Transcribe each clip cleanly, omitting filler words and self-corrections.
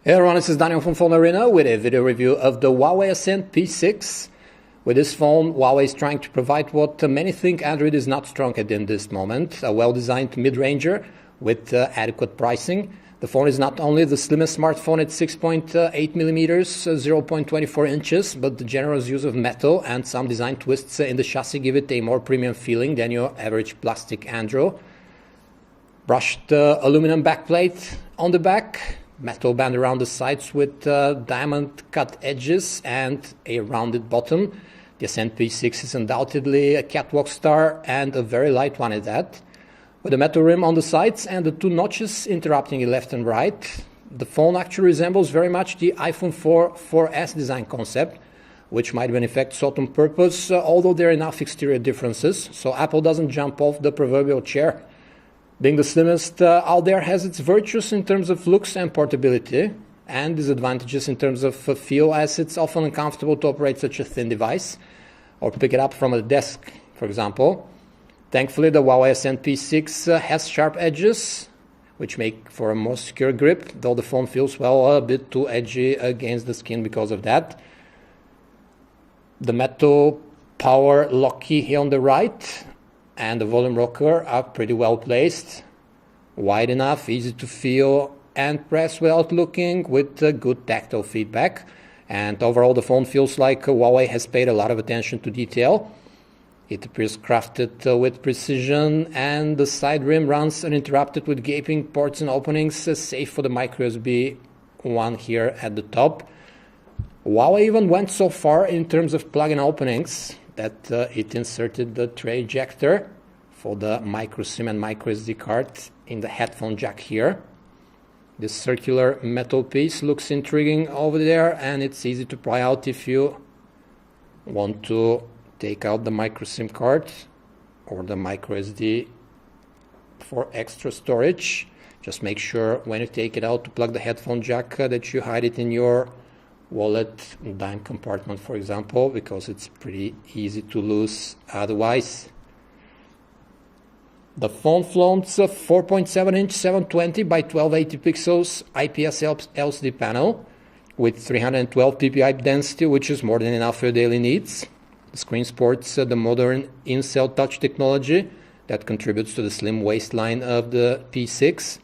Hey everyone, this is Daniel from Phone Arena with a video review of the Huawei Ascend P6. With this phone, Huawei is trying to provide what many think Android is not strong at in this moment, a well-designed mid-ranger with adequate pricing. The phone is not only the slimmest smartphone at 6.8 millimeters, 0.24 inches, but the generous use of metal and some design twists in the chassis give it a more premium feeling than your average plastic Andro. Brushed aluminum backplate on the back, metal band around the sides with diamond cut edges and a rounded bottom. The Ascend P6 is undoubtedly a catwalk star and a very light one at that. With a metal rim on the sides and the two notches interrupting it left and right, the phone actually resembles very much the iPhone 4S design concept, which might be in effect sought on purpose, although there are enough exterior differences, so Apple doesn't jump off the proverbial chair. Being the slimmest out there has its virtues in terms of looks and portability, and disadvantages in terms of feel, as it's often uncomfortable to operate such a thin device, or pick it up from a desk, for example. Thankfully, the Huawei Ascend P6 has sharp edges, which make for a more secure grip, though the phone feels, well, a bit too edgy against the skin because of that. The metal power lock key here on the right and the volume rocker are pretty well placed, wide enough, easy to feel and press without looking, with good tactile feedback. And overall, the phone feels like Huawei has paid a lot of attention to detail. It appears crafted with precision, and the side rim runs uninterrupted with gaping ports and openings, save for the micro USB one here at the top. Huawei even went so far in terms of plug-in openings that it inserted the tray ejector for the micro SIM and micro SD card in the headphone jack here. This circular metal piece looks intriguing over there, and it's easy to pry out if you want to take out the micro SIM card or the micro SD for extra storage. Just make sure when you take it out to plug the headphone jack that you hide it in your wallet dime compartment, for example, because it's pretty easy to lose otherwise. The phone flaunts a 4.7-inch 720 by 1280 pixels IPS LCD panel with 312 ppi density, which is more than enough for your daily needs. The screen sports the modern in-cell touch technology that contributes to the slim waistline of the P6.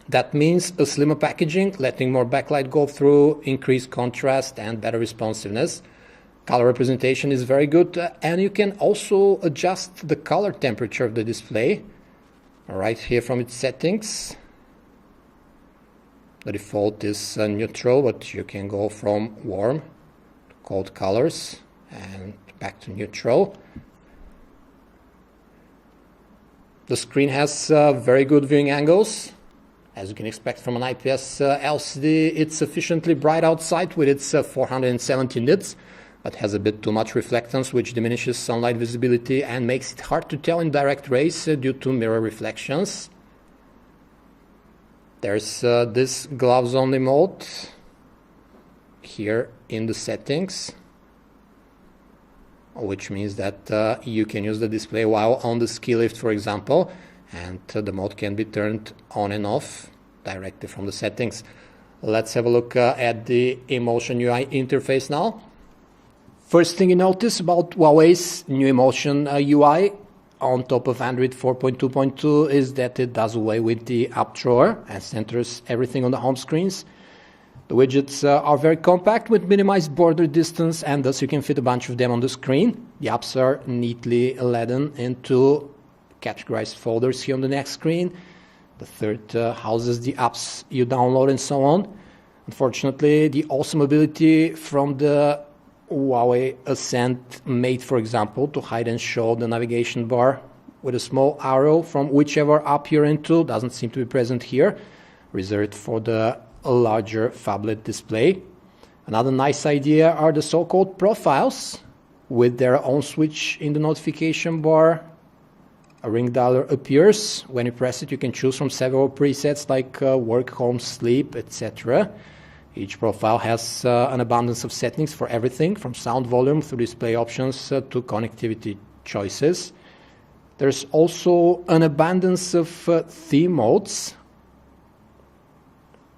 That means a slimmer packaging, letting more backlight go through, increased contrast and better responsiveness. Color representation is very good, and you can also adjust the color temperature of the display right here from its settings. The default is neutral, but you can go from warm to cold colors and back to neutral. The screen has very good viewing angles. As you can expect from an IPS LCD, it's sufficiently bright outside with its 470 nits, but has a bit too much reflectance, which diminishes sunlight visibility and makes it hard to tell in direct rays due to mirror reflections. There's this gloves-only mode here in the settings, which means that you can use the display while on the ski lift, for example, and the mode can be turned on and off directly from the settings. Let's have a look at the Emotion UI interface now. First thing you notice about Huawei's new Emotion UI on top of Android 4.2.2 is that it does away with the up drawer and centers everything on the home screens. The widgets are very compact with minimized border distance, and thus you can fit a bunch of them on the screen. The apps are neatly laden into categorized folders here on the next screen. The third houses the apps you download and so on. Unfortunately, the awesome ability from the Huawei Ascend Mate, for example, to hide and show the navigation bar with a small arrow from whichever app you're into doesn't seem to be present here, reserved for the larger phablet display. Another nice idea are the so-called profiles with their own switch in the notification bar. A ring dialer appears. When you press it, you can choose from several presets like work, home, sleep, etc. Each profile has an abundance of settings for everything from sound volume through display options to connectivity choices. There's also an abundance of theme modes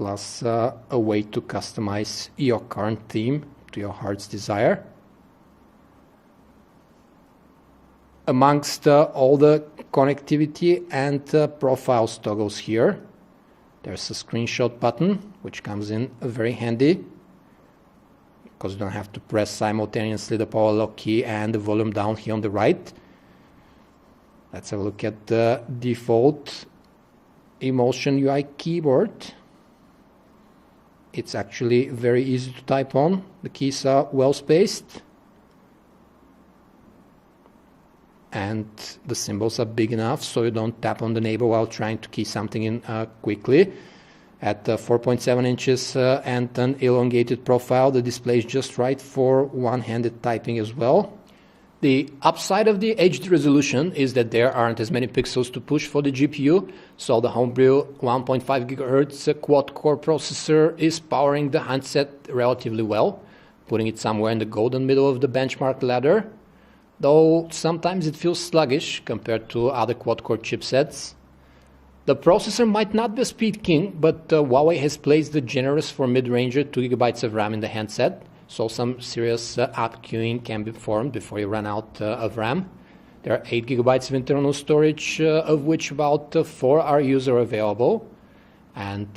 plus a way to customize your current theme to your heart's desire. Amongst all the connectivity and profiles toggles here, there's a screenshot button, which comes in very handy because you don't have to press simultaneously the power lock key and the volume down here on the right. Let's have a look at the default Emotion UI keyboard. It's actually very easy to type on. The keys are well spaced. And the symbols are big enough so you don't tap on the neighbor while trying to key something in quickly. At 4.7 inches and an elongated profile, the display is just right for one-handed typing as well. The upside of the HD resolution is that there aren't as many pixels to push for the GPU, so the homebrew 1.5 GHz quad-core processor is powering the handset relatively well, putting it somewhere in the golden middle of the benchmark ladder, though sometimes it feels sluggish compared to other quad-core chipsets. The processor might not be a speed king, but Huawei has placed the generous for mid-ranger 2 GB of RAM in the handset, so some serious app queuing can be formed before you run out of RAM. There are 8 GB of internal storage, of which about 4 are user available, and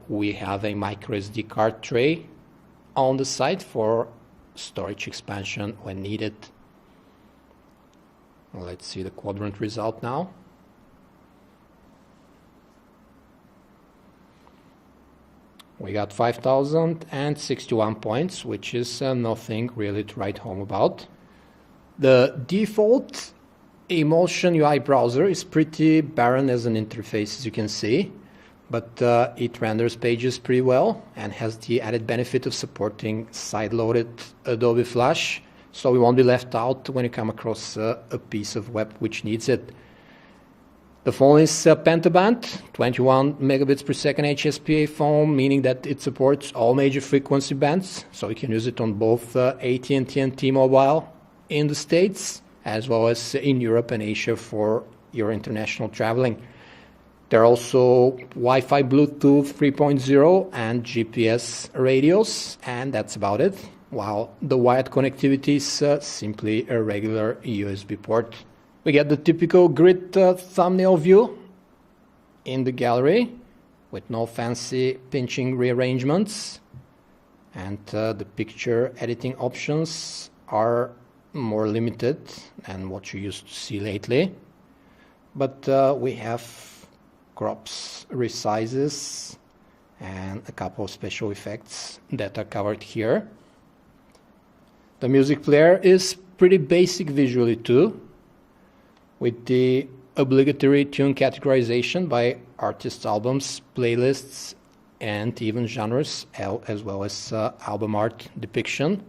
we have a microSD card tray on the side for storage expansion when needed. Let's see the quadrant result now. We got 5,061 points, which is nothing really to write home about. The default Emotion UI browser is pretty barren as an interface, as you can see, but it renders pages pretty well and has the added benefit of supporting side-loaded Adobe Flash, so we won't be left out when you come across a piece of web which needs it. The phone is pentaband, 21 megabits per second HSPA phone, meaning that it supports all major frequency bands, so you can use it on both AT&T and T-Mobile in the States, as well as in Europe and Asia for your international traveling. There are also Wi-Fi, Bluetooth 3.0 and GPS radios, and that's about it, while the wired connectivity is simply a regular USB port. We get the typical grid thumbnail view in the gallery with no fancy pinching rearrangements, and the picture editing options are more limited than what you used to see lately, but we have crops, resizes, and a couple of special effects that are covered here. The music player is pretty basic visually too, with the obligatory tune categorization by artists' albums, playlists, and even genres, as well as album art depiction.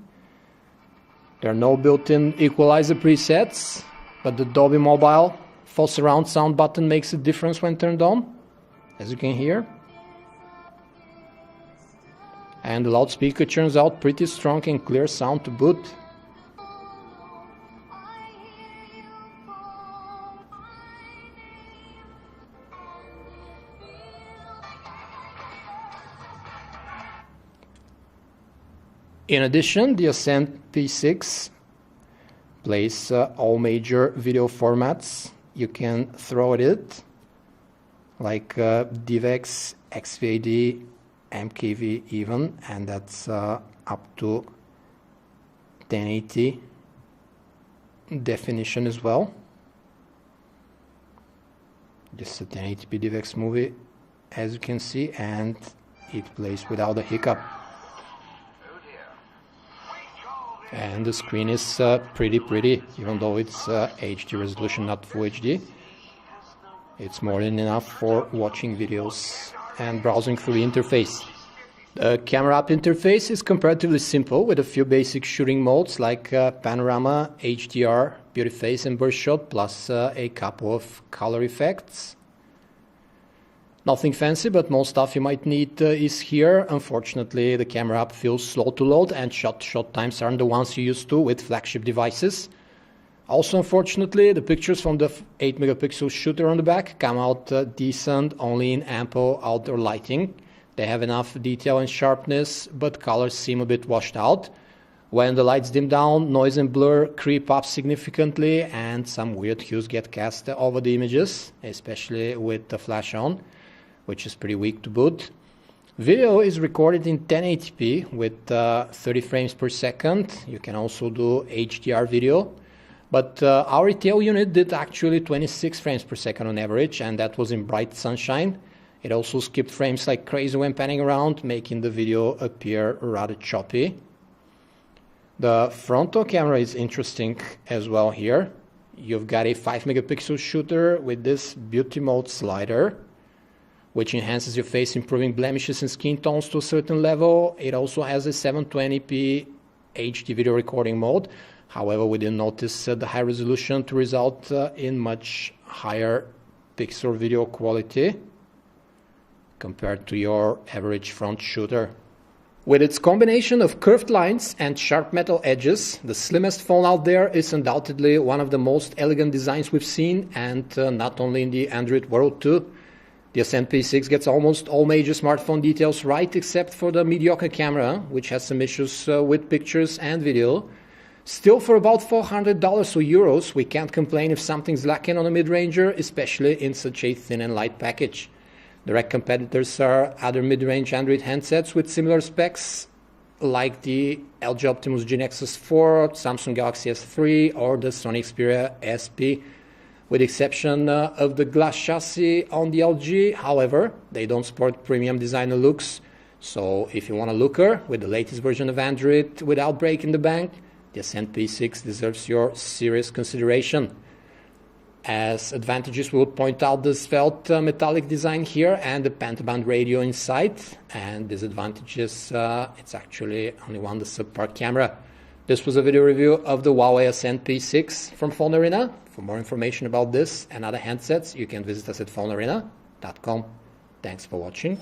There are no built-in equalizer presets, but the Dolby Mobile full surround sound button makes a difference when turned on, as you can hear. And the loudspeaker turns out pretty strong and clear sound to boot. In addition, the Ascend P6 plays all major video formats you can throw at it, like DivX, XVAD, MKV even, and that's up to 1080 definition as well. This is a 1080p DivX movie, as you can see, and it plays without a hiccup. And the screen is pretty, even though it's HD resolution, not Full HD. It's more than enough for watching videos and browsing through the interface. The camera app interface is comparatively simple, with a few basic shooting modes like panorama, HDR, beauty phase and burst shot, plus a couple of color effects. Nothing fancy, but most stuff you might need is here. Unfortunately, the camera app feels slow to load, and shot times aren't the ones you used to with flagship devices. Also, unfortunately, the pictures from the 8 megapixel shooter on the back come out decent only in ample outdoor lighting, They have enough detail and sharpness, but colors seem a bit washed out. When the lights dim down, noise and blur creep up significantly, and some weird hues get cast over the images, especially with the flash on, which is pretty weak to boot. Video is recorded in 1080p with 30 frames per second. You can also do HDR video. But our retail unit did actually 26 frames per second on average, and that was in bright sunshine. It also skipped frames like crazy when panning around, making the video appear rather choppy. The frontal camera is interesting as well here. You've got a 5 megapixel shooter with this beauty mode slider, which enhances your face, improving blemishes and skin tones to a certain level. It also has a 720p HD video recording mode. However, we didn't notice the high resolution to result in much higher pixel video quality compared to your average front shooter. With its combination of curved lines and sharp metal edges, the slimmest phone out there is undoubtedly one of the most elegant designs we've seen, and not only in the Android world too. The Ascend P6 gets almost all major smartphone details right, except for the mediocre camera, which has some issues with pictures and video. Still, for about $400 or euros, we can't complain if something's lacking on a mid-ranger, especially in such a thin and light package. Direct competitors are other mid-range Android handsets with similar specs, like the LG Optimus G Nexus 4, Samsung Galaxy S3, or the Sony Xperia SP. With the exception of the glass chassis on the LG, however, they don't sport premium designer looks. So if you want a looker with the latest version of Android without breaking the bank, the Ascend P6 deserves your serious consideration. As advantages, we would point out the svelte metallic design here and the pentaband radio inside. And disadvantages, it's actually only one, the subpar camera. This was a video review of the Huawei Ascend P6 from Phone Arena. For more information about this and other handsets, you can visit us at phonearena.com. Thanks for watching.